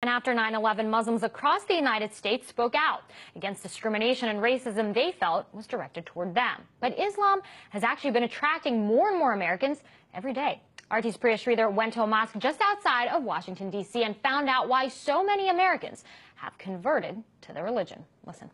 And after 9/11, Muslims across the United States spoke out against discrimination and racism they felt was directed toward them. But Islam has actually been attracting more and more Americans every day. RT's Priya Sridhar went to a mosque just outside of Washington, D.C. and found out why so many Americans have converted to their religion. Listen.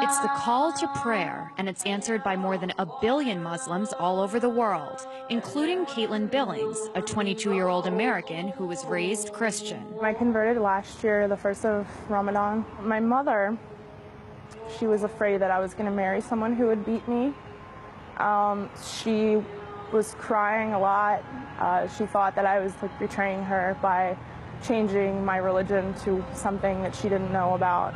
It's the call to prayer, and it's answered by more than 1 billion Muslims all over the world, including Caitlin Billings, a 22-year-old American who was raised Christian. I converted last year, the 1st of Ramadan. My mother, she was afraid that I was going to marry someone who would beat me. She was crying a lot. She thought that I was betraying her by changing my religion to something that she didn't know about.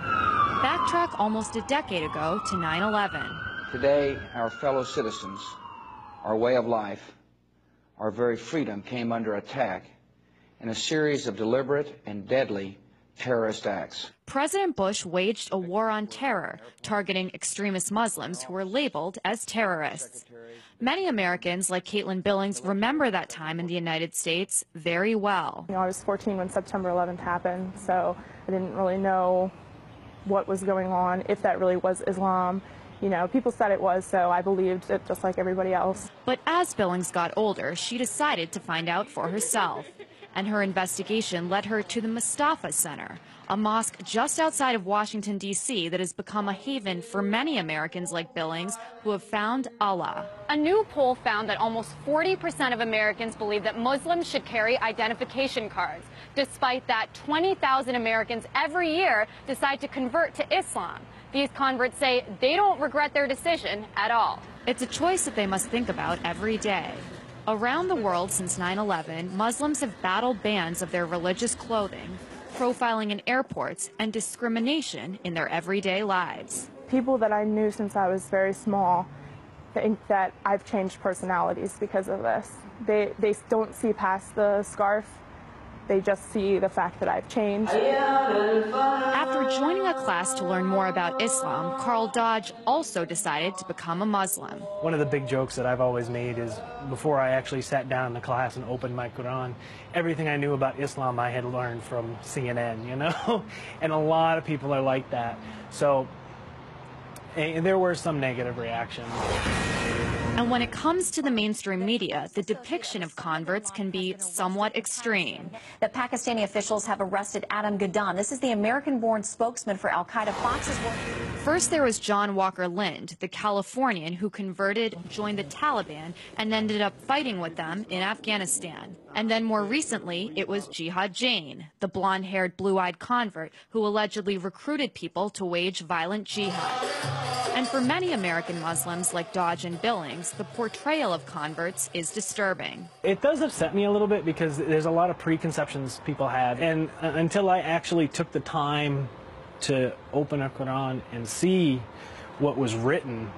Backtrack almost a decade ago to 9/11. Today, our fellow citizens, our way of life, our very freedom came under attack in a series of deliberate and deadly terrorist acts. President Bush waged a war on terror, targeting extremist Muslims who were labeled as terrorists. Many Americans, like Caitlin Billings, remember that time in the United States very well. I was 14 when September 11th happened, so I didn't really know what was going on, if that really was Islam. People said it was, so I believed it just like everybody else. But as Billings got older, she decided to find out for herself. And her investigation led her to the Mustafa Center, a mosque just outside of Washington, D.C. that has become a haven for many Americans like Billings who have found Allah. A new poll found that almost 40% of Americans believe that Muslims should carry identification cards. Despite that, 20,000 Americans every year decide to convert to Islam. These converts say they don't regret their decision at all. It's a choice that they must think about every day. Around the world since 9/11, Muslims have battled bans of their religious clothing, profiling in airports, and discrimination in their everyday lives. People that I knew since I was very small think that I've changed personalities because of this. They don't see past the scarf. They just see the fact that I've changed. After joining a class to learn more about Islam, Carl Dodge also decided to become a Muslim. One of the big jokes that I've always made is before I actually sat down in the class and opened my Quran, everything I knew about Islam I had learned from CNN, And a lot of people are like that. So there were some negative reactions. And when it comes to the mainstream media, the depiction of converts can be somewhat extreme. That Pakistani officials have arrested Adam Gaddan. This is the American-born spokesman for al-Qaeda. Fox's First, there was John Walker Lind, the Californian who converted, joined the Taliban, and ended up fighting with them in Afghanistan. And then more recently, it was Jihad Jain, the blonde-haired, blue-eyed convert who allegedly recruited people to wage violent jihad. And for many American Muslims like Dodge and Billings, the portrayal of converts is disturbing. It does upset me a little bit because there's a lot of preconceptions people have. And until I actually took the time to open a Quran and see what was written,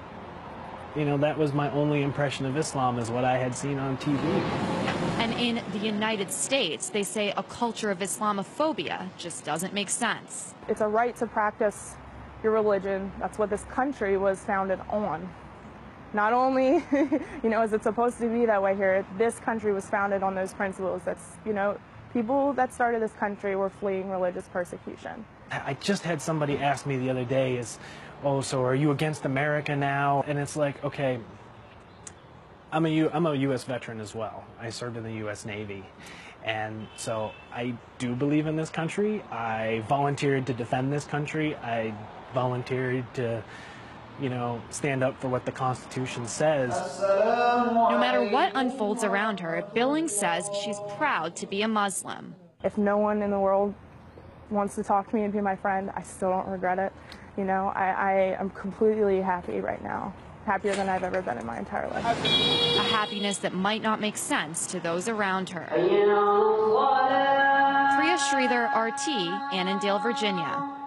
that was my only impression of Islam, is what I had seen on TV. And in the United States, they say a culture of Islamophobia just doesn't make sense. It's a right to practice your religion. That's what this country was founded on. Not only, is it supposed to be that way here, this country was founded on those principles. That's, people that started this country were fleeing religious persecution. I just had somebody ask me the other day, so are you against America now? And it's like, okay, I'm a U.S. veteran as well. I served in the U.S. Navy. And so I do believe in this country. I volunteered to defend this country. I volunteered to, stand up for what the Constitution says. No matter what unfolds around her, Billings says she's proud to be a Muslim. If no one in the world wants to talk to me and be my friend, I still don't regret it. I am completely happy right now. Happier than I've ever been in my entire life. A happiness that might not make sense to those around her. Priya Sridhar, RT, Annandale, Virginia.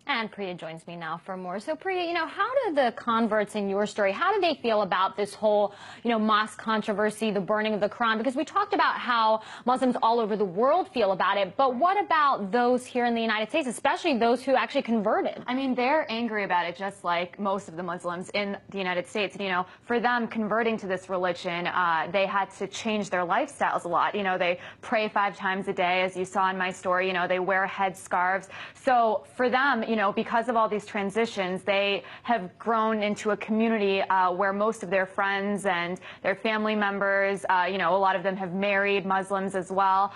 And Priya joins me now for more. So Priya, how do the converts in your story, how do they feel about this whole, mosque controversy, the burning of the Quran? Because we talked about how Muslims all over the world feel about it, but what about those here in the United States, especially those who actually converted? I mean, they're angry about it just like most of the Muslims in the United States. And, for them converting to this religion, they had to change their lifestyles a lot. They pray 5 times a day, as you saw in my story. They wear headscarves. So for them, because of all these transitions, they have grown into a community where most of their friends and their family members, a lot of them have married Muslims as well.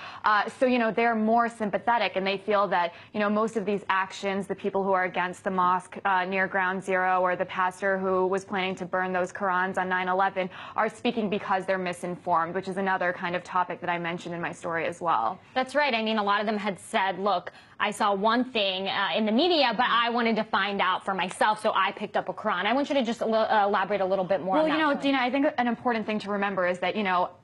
So, they're more sympathetic, and they feel that, most of these actions, the people who are against the mosque near Ground Zero, or the pastor who was planning to burn those Qurans on 9/11, are speaking because they're misinformed, which is another kind of topic that I mentioned in my story as well. That's right. I mean, a lot of them had said, look, I saw one thing in the media, but I wanted to find out for myself, so I picked up a Quran. I want you to just elaborate a little bit more on that. Well, Dina, I think an important thing to remember is that,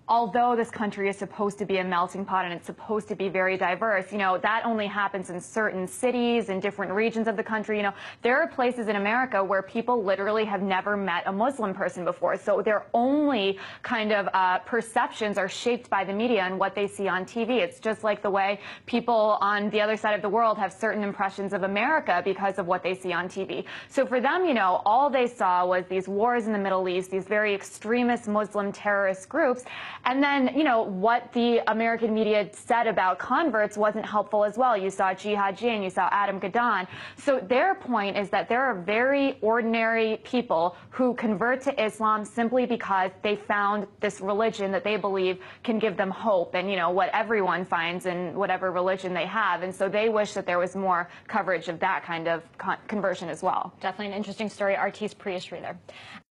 although this country is supposed to be a melting pot and it's supposed to be very diverse, that only happens in certain cities and different regions of the country. There are places in America where people literally have never met a Muslim person before. So their only kind of perceptions are shaped by the media and what they see on TV. It's just like the way people on the other side of the world have certain impressions of America because of what they see on TV. So for them, all they saw was these wars in the Middle East, these very extremist Muslim terrorist groups. And then, what the American media said about converts wasn't helpful as well. You saw Jihad Jain, you saw Adam Gadon. So their point is that there are very ordinary people who convert to Islam simply because they found this religion that they believe can give them hope and, what everyone finds in whatever religion they have. And so they wish that there was more coverage of that kind of conversion as well. Definitely an interesting story. RT's Priya Sridhar.